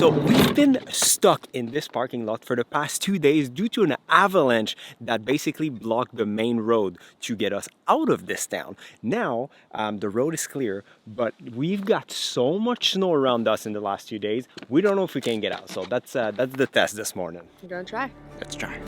So we've been stuck in this parking lot for the past 2 days due to an avalanche that basically blocked the main road to get us out of this town. Now the road is clear, but we've got so much snow around us in the last 2 days, we don't know if we can get out. So that's the test this morning. We're gonna try. Let's try.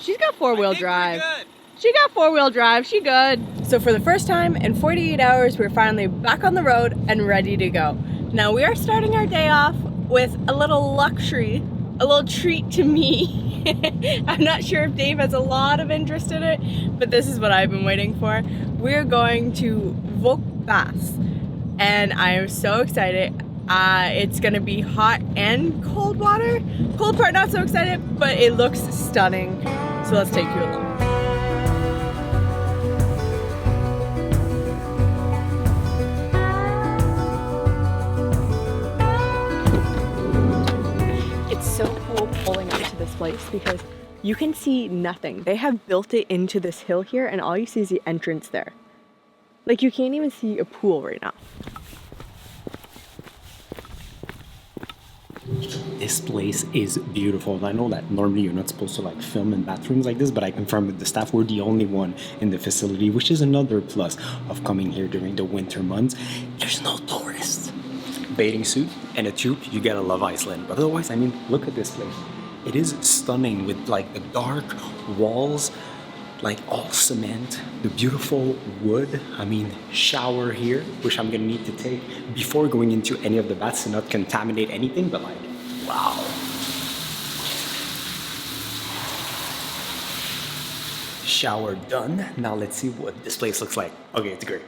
She's got four-wheel drive. She got four-wheel drive, she good. So for the first time in 48 hours, we're finally back on the road and ready to go. Now we are starting our day off with a little luxury, a little treat to me. I'm not sure if Dave has a lot of interest in it, but this is what I've been waiting for. We're going to Vök Baths, and I am so excited. It's gonna be hot and cold water. Cold part, not so excited, but it looks stunning. So let's take you along. It's so cool pulling up to this place because you can see nothing. They have built it into this hill here, and all you see is the entrance there. Like, you can't even see a pool right now. This place is beautiful, and I know that normally you're not supposed to like film in bathrooms like this, but I confirmed with the staff we're the only one in the facility, which is another plus of coming here during the winter months. There's no tourists. Bathing suit and a tube, you gotta love Iceland. But otherwise, I mean, look at this place. It is stunning with like the dark walls, like all cement, the beautiful wood. I mean, shower here, which I'm gonna need to take before going into any of the baths to not contaminate anything, but like, wow. Shower done. Now let's see what this place looks like. Okay, it's great.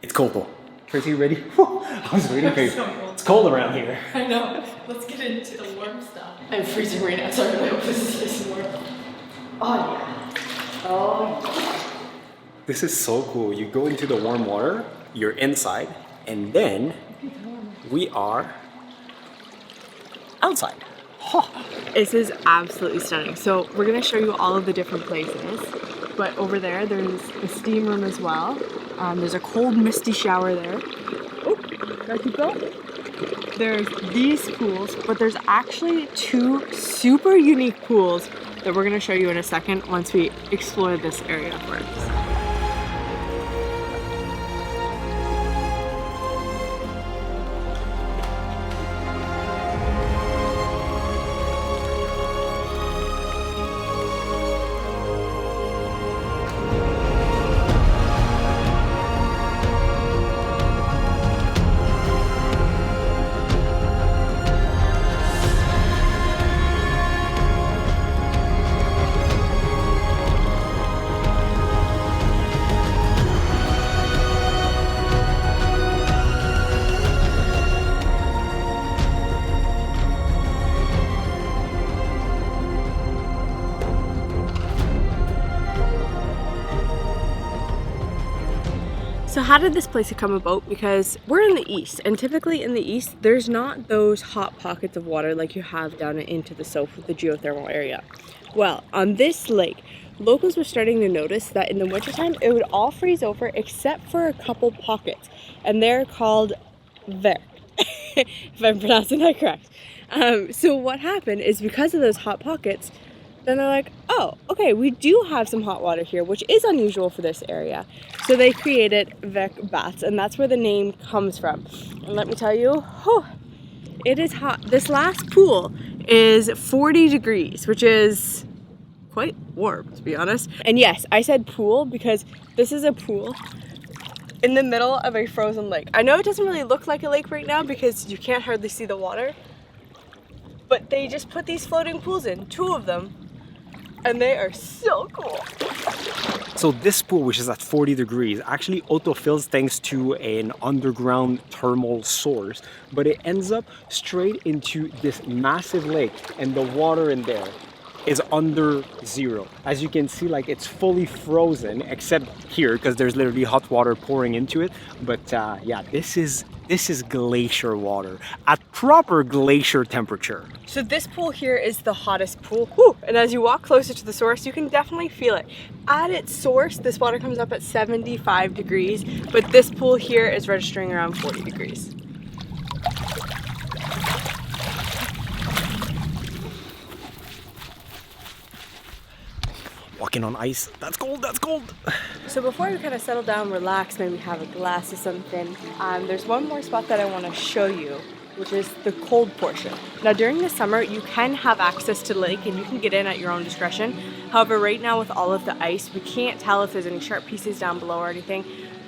It's cold though. Tracy, you ready? I was waiting for you. It's cold around here. I know. Let's get into the warm stuff. I'm freezing right now, so I really hope this is nice and warm. Oh yeah. Oh. This is so cool. You go into the warm water, you're inside, and then we are outside. This is absolutely stunning. So we're gonna show you all of the different places, but over there, there's a steam room as well. There's a cold, misty shower there. Oh, gotta keep going. There's these pools, but there's actually two super unique pools that we're gonna show you in a second once we explore this area first. So how did this place come about? Because we're in the east, and typically in the east, there's not those hot pockets of water like you have down into the south with the geothermal area. Well, on this lake, locals were starting to notice that in the wintertime, it would all freeze over except for a couple pockets, and they're called Vök, if I'm pronouncing that correct. So what happened is because of those hot pockets, then they're like, oh, okay, we do have some hot water here, which is unusual for this area. So they created Vök Baths, and that's where the name comes from. And let me tell you, it is hot. This last pool is 40 degrees, which is quite warm, to be honest. And yes, I said pool because this is a pool in the middle of a frozen lake. I know it doesn't really look like a lake right now because you can't hardly see the water, but they just put these floating pools in, two of them. and they are so cool. So this pool, which is at 40 degrees, actually autofills thanks to an underground thermal source, but it ends up straight into this massive lake, and the water in there is under zero. As you can see, like it's fully frozen, except here because there's literally hot water pouring into it. But yeah, this is glacier water at proper glacier temperature. So this pool here is the hottest pool. Woo! And as you walk closer to the source, you can definitely feel it. At its source, this water comes up at 75 degrees, but this pool here is registering around 40 degrees. Walking on ice, that's cold, that's cold. So before we kind of settle down, relax, maybe have a glass of something, there's one more spot that I want to show you, which is the cold portion. Now during the summer, you can have access to the lake and you can get in at your own discretion. However, right now with all of the ice, we can't tell if there's any sharp pieces down below or anything.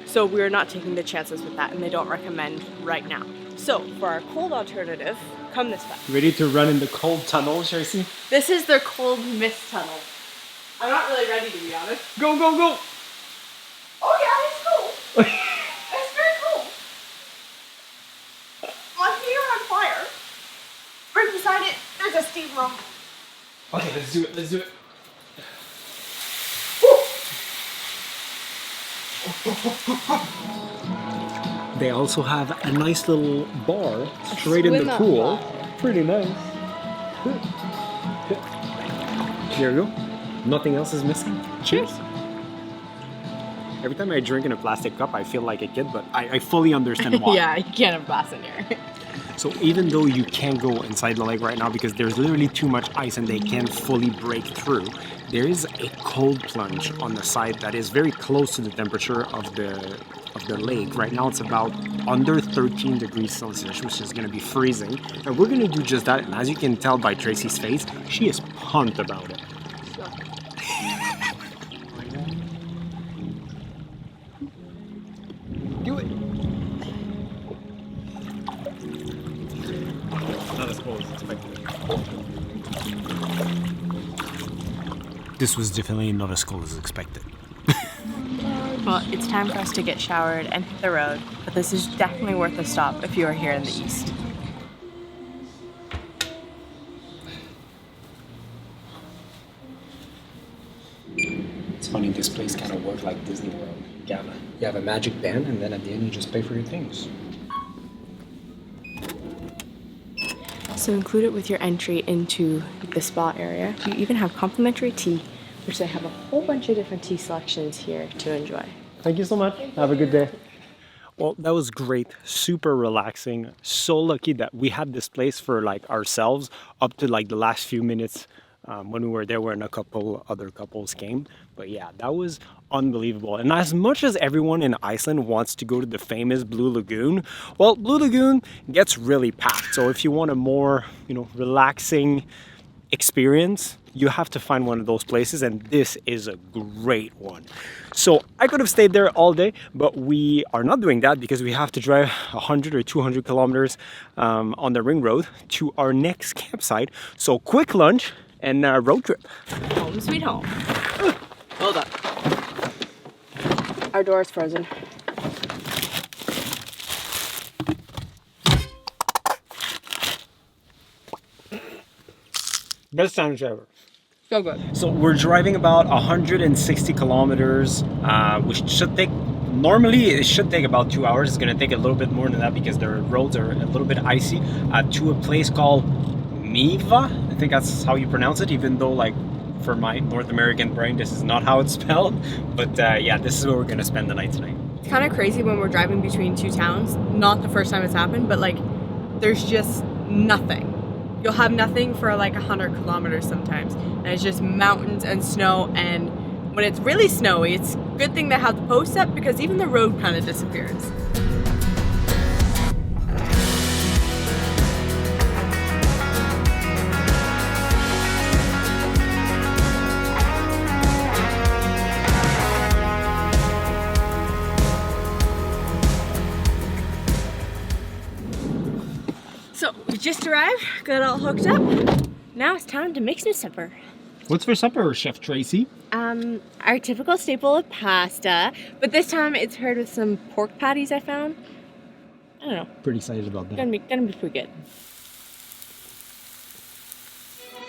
So we're not taking the chances with that, and they don't recommend right now. So for our cold alternative, come this way. Ready to run in the cold tunnel, Tracy? This is their cold mist tunnel. I'm not really ready, to be honest. Go, go, go! Oh yeah, it's cool. It's very cool. My feet are on fire. Right beside it, there's a steam room. Okay, let's do it, let's do it. They also have a nice little bar straight in the pool. Pretty nice. There you go. Nothing else is missing. Cheers. Every time I drink in a plastic cup, I feel like a kid, but I fully understand why. Yeah, you can't have glass in here. So even though you can't go inside the lake right now because there's literally too much ice and they can't fully break through, there is a cold plunge on the side that is very close to the temperature of the lake. Right now it's about under 13 degrees Celsius, which is going to be freezing. And we're going to do just that. And as you can tell by Tracy's face, she is pumped about it. Do it. Not as cold as expected. This was definitely not as cold as expected. Well, it's time for us to get showered and hit the road, but this is definitely worth a stop if you are here in the east. It's funny, this place kind of works like Disney World. You have a magic band, and then at the end you just pay for your things. So included with your entry into the spa area, you even have complimentary tea, which they have a whole bunch of different tea selections here to enjoy. Thank you so much. Have a good day. Well, that was great. Super relaxing. So lucky that we had this place for like ourselves up to like the last few minutes. When we were there when a couple other couples came. But yeah, that was unbelievable. And as much as everyone in Iceland wants to go to the famous Blue Lagoon, well, Blue Lagoon gets really packed. So if you want a more, relaxing experience, you have to find one of those places, and this is a great one. So I could have stayed there all day, but we are not doing that because we have to drive 100 or 200 kilometers on the Ring Road to our next campsite. So quick lunch and road trip. Home sweet home. Hold up. Our door is frozen. Best sandwich ever. So good. So we're driving about 160 kilometers, which should take, normally it should take about 2 hours. It's gonna take a little bit more than that because the roads are a little bit icy, to a place called Miva. I think that's how you pronounce it, even though like for my North American brain, this is not how it's spelled. But yeah, this is where we're gonna spend the night tonight. It's kind of crazy when we're driving between two towns. Not the first time it's happened, but like there's just nothing. You'll have nothing for like 100 kilometers sometimes. And it's just mountains and snow. And when it's really snowy, it's a good thing they have the posts up because even the road kind of disappears. So we just arrived, got all hooked up. Now it's time to make some supper. What's for supper, Chef Tracy? Our typical staple of pasta, but this time it's paired with some pork patties I found. I don't know. Pretty excited about that. Gonna be pretty good.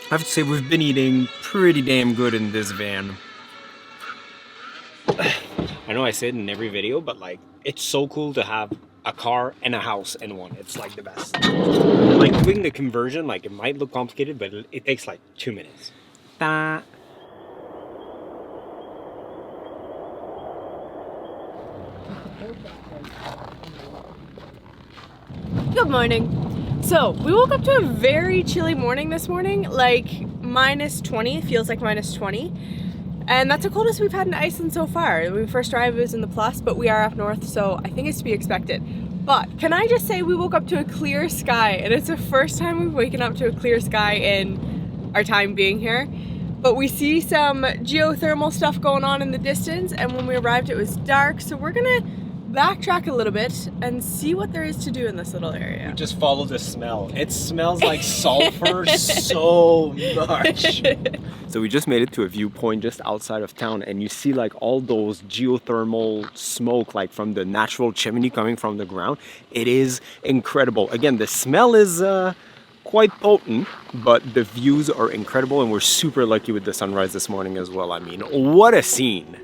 I have to say, we've been eating pretty damn good in this van. I know I say it in every video, but like, it's so cool to have a car and a house in one. It's like the best. Like doing the conversion, like it might look complicated, but it takes like 2 minutes. Good morning. So we woke up to a very chilly morning this morning, like -20. It feels like -20. And that's the coldest we've had in Iceland so far. When we first arrived, it was in the plus, but we are up north, so I think it's to be expected. But can I just say we woke up to a clear sky, and it's the first time we've waken up to a clear sky in our time being here. But we see some geothermal stuff going on in the distance, and when we arrived it was dark, so we're gonna backtrack a little bit and see what there is to do in this little area. We just follow the smell. It smells like sulfur so much. So we just made it to a viewpoint just outside of town, and you see like all those geothermal smoke like from the natural chimney coming from the ground. It is incredible. Again, the smell is quite potent, but the views are incredible, and we're super lucky with the sunrise this morning as well. I mean, what a scene.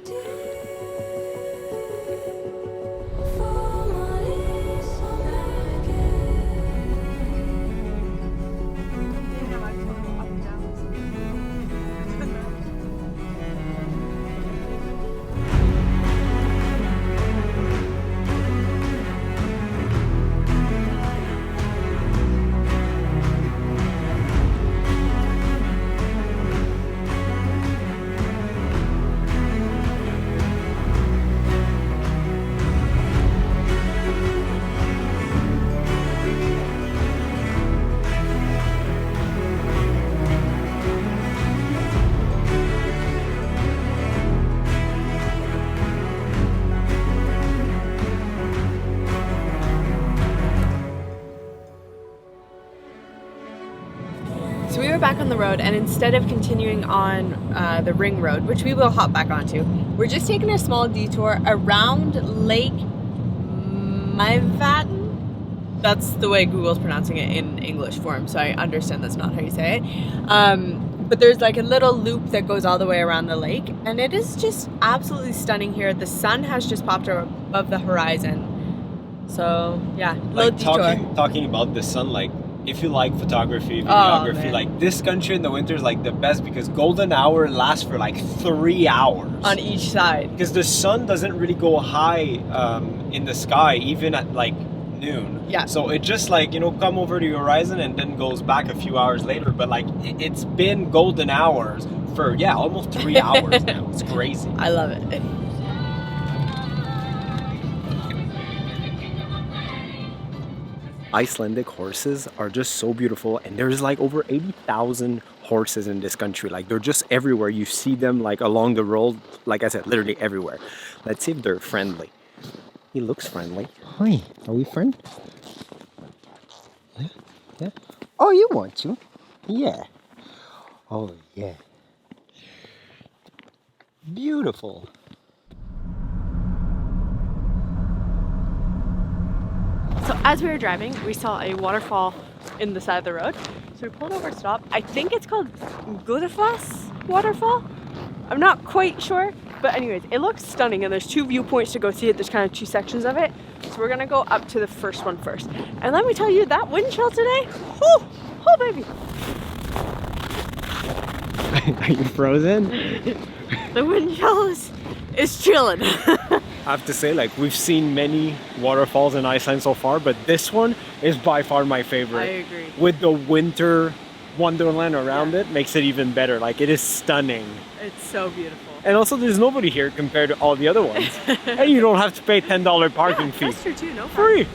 So we were back on the road, and instead of continuing on the Ring Road, which we will hop back onto, we're just taking a small detour around Lake Maivatn. That's the way Google's pronouncing it in English form, so I understand that's not how you say it. But there's like a little loop that goes all the way around the lake, and it is just absolutely stunning here. The sun has just popped above the horizon. So yeah, little Like detour. talking about the sun, like if you like photography, videography, like this country in the winter is like the best because golden hour lasts for like 3 hours. On each side. Because the sun doesn't really go high in the sky, even at like noon. Yeah. So it just like, you know, come over the horizon and then goes back a few hours later. But like it's been golden hours for, yeah, almost 3 hours now. It's crazy. I love it. Icelandic horses are just so beautiful, and there's like over 80,000 horses in this country. Like they're just everywhere. You see them like along the road, like I said, literally everywhere. Let's see if they're friendly. He looks friendly. Hi, are we friends? Yeah, yeah. Oh, you want to? Yeah. Oh, yeah. Beautiful. So as we were driving, we saw a waterfall in the side of the road. So we pulled over, stopped. I think it's called Goðafoss Waterfall. I'm not quite sure, but anyways, it looks stunning, and there's 2 viewpoints to go see it. There's kind of 2 sections of it. So we're gonna go up to the first one first. And let me tell you, that wind chill today, oh baby. Are you frozen? The wind chill is chilling. I have to say, like, we've seen many waterfalls in Iceland so far, but this one is by far my favorite. I agree. With the winter wonderland around it, makes it even better. Like, it is stunning. It's so beautiful. And also, there's nobody here compared to all the other ones. And you don't have to pay $10 parking fee. That's true too, no Free.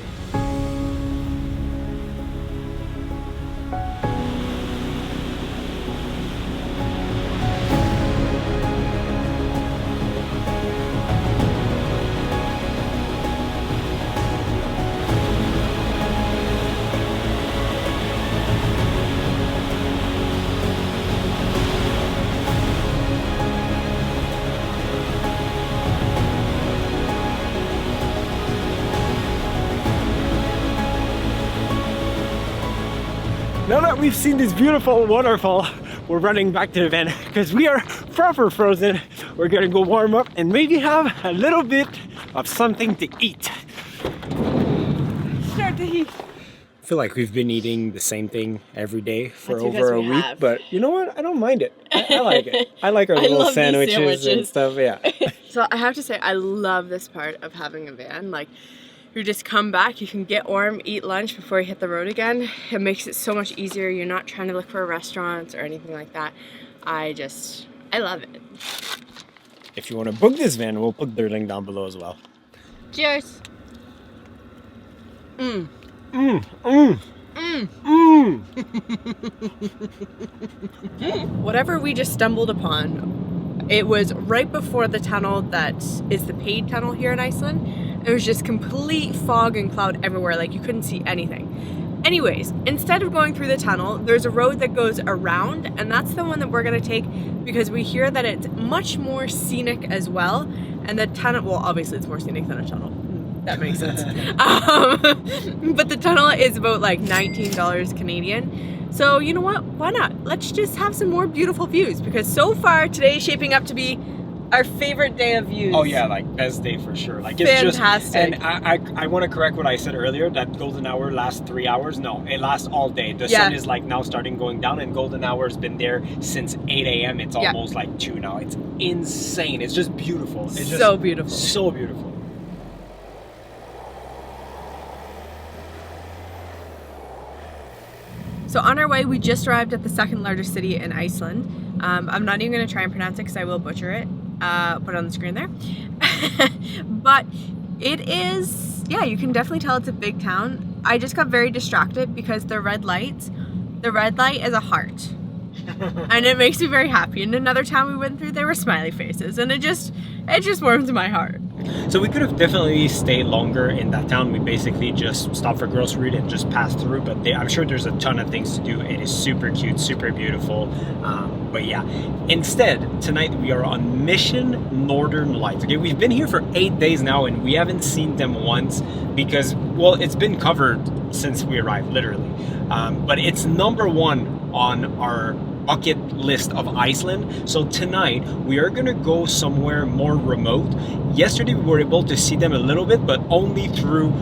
that we've seen this beautiful waterfall, we're running back to the van because we are proper frozen. We're gonna go warm up and maybe have a little bit of something to eat. Start to heat. I feel like we've been eating the same thing every day for over a week, but you know what? I don't mind it. I like it. I like our little sandwiches and stuff, yeah. So I have to say, I love this part of having a van. Like, you just come back, you can get warm, eat lunch before you hit the road again. It makes it so much easier. You're not trying to look for restaurants or anything like that. I love it. If you want to book this van, we'll put their link down below as well. Cheers. Whatever we just stumbled upon, it was right before the tunnel that is the paid tunnel here in Iceland. It was just complete fog and cloud everywhere, like you couldn't see anything. Anyways, instead of going through the tunnel, there's a road that goes around, and that's the one that we're gonna take because we hear that it's much more scenic as well. And the tunnel, well, obviously it's more scenic than a tunnel. That makes sense. But the tunnel is about like $19 Canadian. So you know what? Why not? Let's just have some more beautiful views because so far today is shaping up to be our favorite day of views. Oh yeah, like best day for sure. Like it's fantastic. Just, and I want to correct what I said earlier, that golden hour lasts 3 hours. No, it lasts all day. The sun is like now starting going down, and golden hour has been there since 8 a.m. It's almost like 2 now. It's insane. It's just beautiful. It's just so beautiful. So beautiful. So on our way, we just arrived at the second largest city in Iceland. I'm not even going to try and pronounce it because I will butcher it. Put it on the screen there. But it is, yeah, you can definitely tell it's a big town. I just got very distracted because the red light is a heart. And it makes me very happy. In another town we went through, there were smiley faces, and it just warms my heart. So we could have definitely stayed longer in that town. We basically just stopped for grocery and just passed through, but I'm sure there's a ton of things to do. It is super cute, super beautiful. But yeah, instead, tonight we are on Mission Northern Lights. Okay, we've been here for 8 days now and we haven't seen them once because, well, it's been covered since we arrived, literally. But it's number one on our bucket list of Iceland. So tonight we are gonna go somewhere more remote. Yesterday we were able to see them a little bit, but only through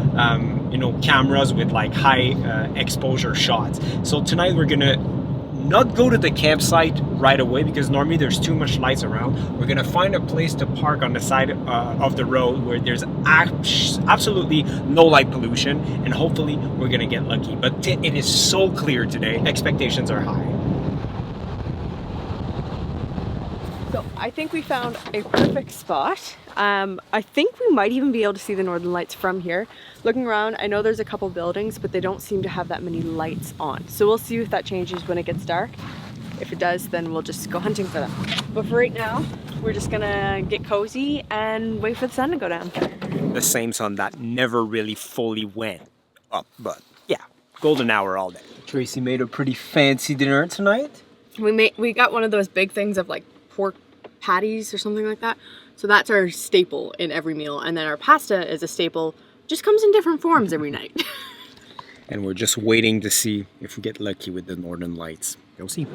cameras with like high exposure shots. So tonight we're gonna not go to the campsite right away because normally there's too much lights around. We're gonna find a place to park on the side of the road where there's absolutely no light pollution, and hopefully we're gonna get lucky. But it is so clear today. Expectations are high. So I think we found a perfect spot. I think we might even be able to see the northern lights from here. Looking around, I know there's a couple buildings, but they don't seem to have that many lights on. So we'll see if that changes when it gets dark. If it does, then we'll just go hunting for them. But for right now, we're just gonna get cozy and wait for the sun to go down. The same sun that never really fully went up, but yeah, golden hour all day. Tracy made a pretty fancy dinner tonight. We got one of those big things of like pork patties or something like that. So that's our staple in every meal. And then our pasta is a staple, just comes in different forms every night. And we're just waiting to see if we get lucky with the northern lights. You'll see.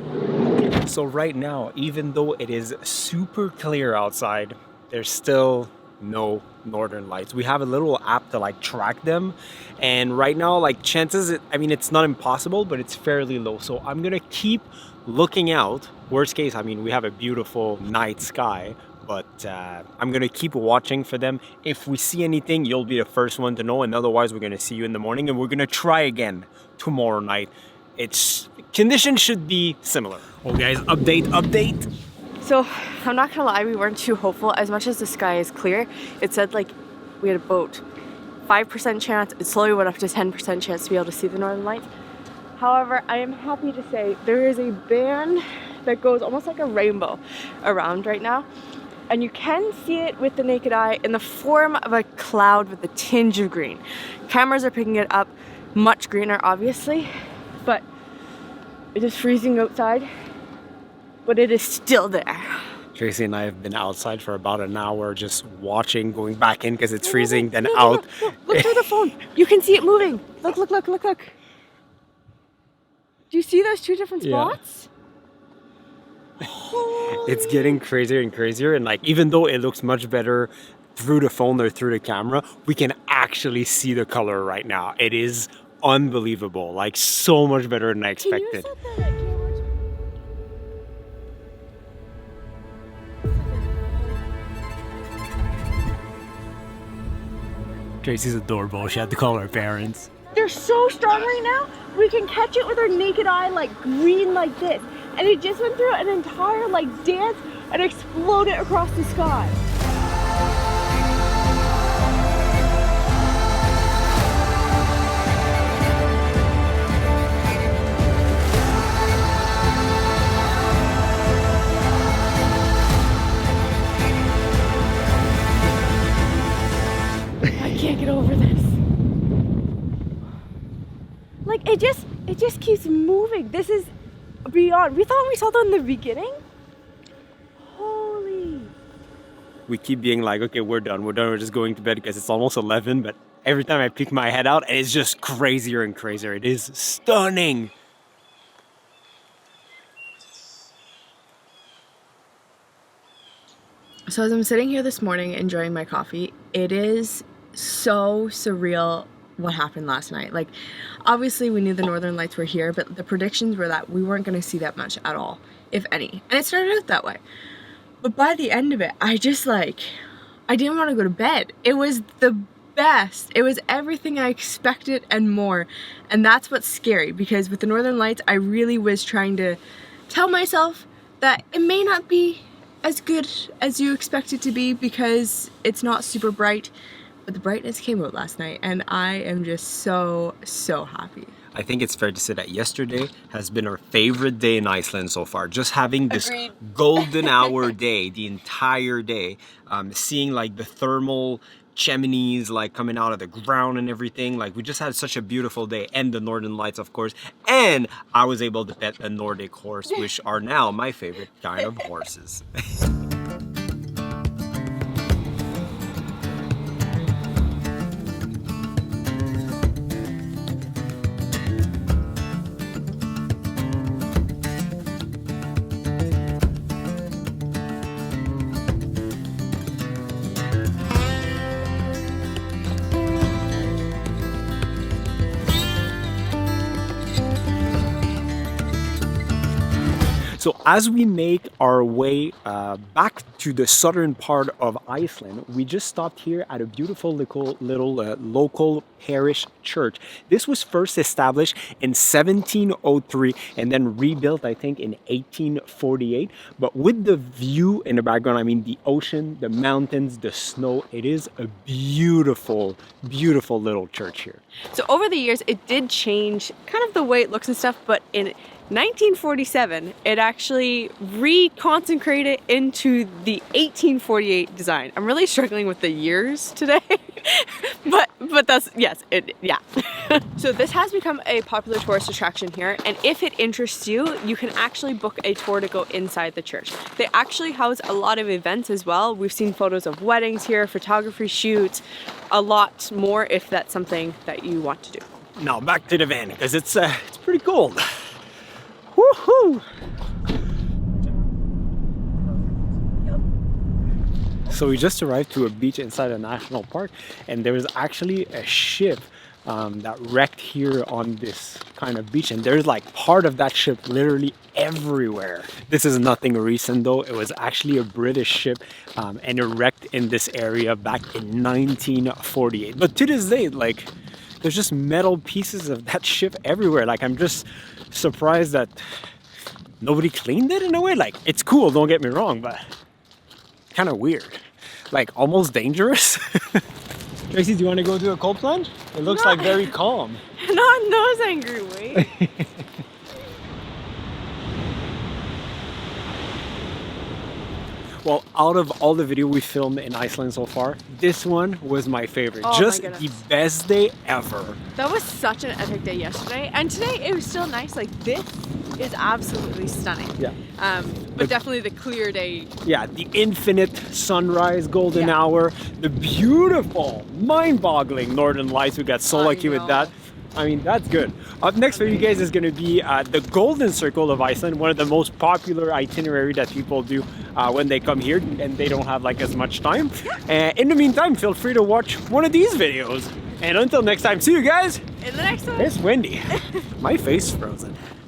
So right now, even though it is super clear outside, there's still no northern lights. We have a little app to like track them, and right now like chances, it's not impossible, but it's fairly low. So I'm gonna keep looking out. Worst case, we have a beautiful night sky, but I'm gonna keep watching for them. If we see anything, you'll be the first one to know, and otherwise we're gonna see you in the morning, and we're gonna try again tomorrow night. Conditions should be similar. Oh guys, update. So I'm not gonna lie, we weren't too hopeful. As much as the sky is clear, it said like we had about 5% chance. It slowly went up to 10% chance to be able to see the northern lights. However, I am happy to say there is a band that goes almost like a rainbow around right now. And you can see it with the naked eye in the form of a cloud with a tinge of green. Cameras are picking it up much greener, obviously, but it is freezing outside, but it is still there. Tracy and I have been outside for about an hour just watching, going back in because it's freezing, then out. Look through the phone. You can see it moving. Look. Do you see those two different Yeah. spots? It's getting crazier and crazier, and like even though it looks much better through the phone or through the camera, we can actually see the color right now. It is unbelievable, like so much better than I Can you expected. set the camera to- Tracy's adorable. She had to call her parents. They're so strong right now. We can catch it with our naked eye, like green like this. And it just went through an entire like dance and exploded across the sky. I can't get over this. Like it just keeps moving. This is beyond. We thought we saw them in the beginning. Holy. We keep being like, okay, we're done, we're just going to bed because it's almost 11, but every time I peek my head out, it's just crazier and crazier. It is stunning. So as I'm sitting here this morning enjoying my coffee, it is so surreal what happened last night. Like, obviously we knew the northern lights were here, but the predictions were that we weren't going to see that much at all, if any. And it started out that way. But by the end of it, I didn't want to go to bed. It was the best. It was everything I expected and more. And that's what's scary, because with the northern lights, I really was trying to tell myself that it may not be as good as you expect it to be because it's not super bright. But the brightness came out last night, and I am just so happy. I think it's fair to say that yesterday has been our favorite day in Iceland so far. Just having this Agreed. golden hour day, the entire day, seeing like the thermal chimneys like coming out of the ground and everything. Like we just had such a beautiful day, and the northern lights, of course. And I was able to pet a Nordic horse, which are now my favorite kind of horses. So as we make our way back to the southern part of Iceland, we just stopped here at a beautiful little local parish church. This was first established in 1703 and then rebuilt, I think, in 1848. But with the view in the background, I mean the ocean, the mountains, the snow, it is a beautiful, beautiful little church here. So over the years, it did change kind of the way it looks and stuff, but in 1947, it actually reconsecrated into the 1848 design. I'm really struggling with the years today, but that's, yes, yeah. So this has become a popular tourist attraction here, and if it interests you, you can actually book a tour to go inside the church. They actually house a lot of events as well. We've seen photos of weddings here, photography shoots, a lot more if that's something that you want to do. Now back to the van, because it's pretty cold. Woohoo! So we just arrived to a beach inside a national park, and there was actually a ship that wrecked here on this kind of beach, and there's like part of that ship literally everywhere. This is nothing recent though. It was actually a British ship, and it wrecked in this area back in 1948. But to this day, like, there's just metal pieces of that ship everywhere. Like, I'm just surprised that nobody cleaned it in a way. Like, it's cool, don't get me wrong, but kind of weird. Like, almost dangerous. Tracy, do you want to go do a cold plunge? It looks like very calm. Not in those angry ways. Well, out of all the video we filmed in Iceland so far, this one was my favorite. Oh, just my the goodness. best day ever. That was such an epic day yesterday, and today it was still nice. Like, this is absolutely stunning. Yeah. But definitely the clear day. Yeah, the infinite sunrise, golden Yeah. hour, the beautiful, mind-boggling northern lights. We got so I lucky with know. that. I mean, that's good. Up next for you guys is going to be the Golden Circle of Iceland, one of the most popular itinerary that people do when they come here and they don't have like as much time. In the meantime, feel free to watch one of these videos. And until next time, see you guys In the next one. It's windy. My face is frozen.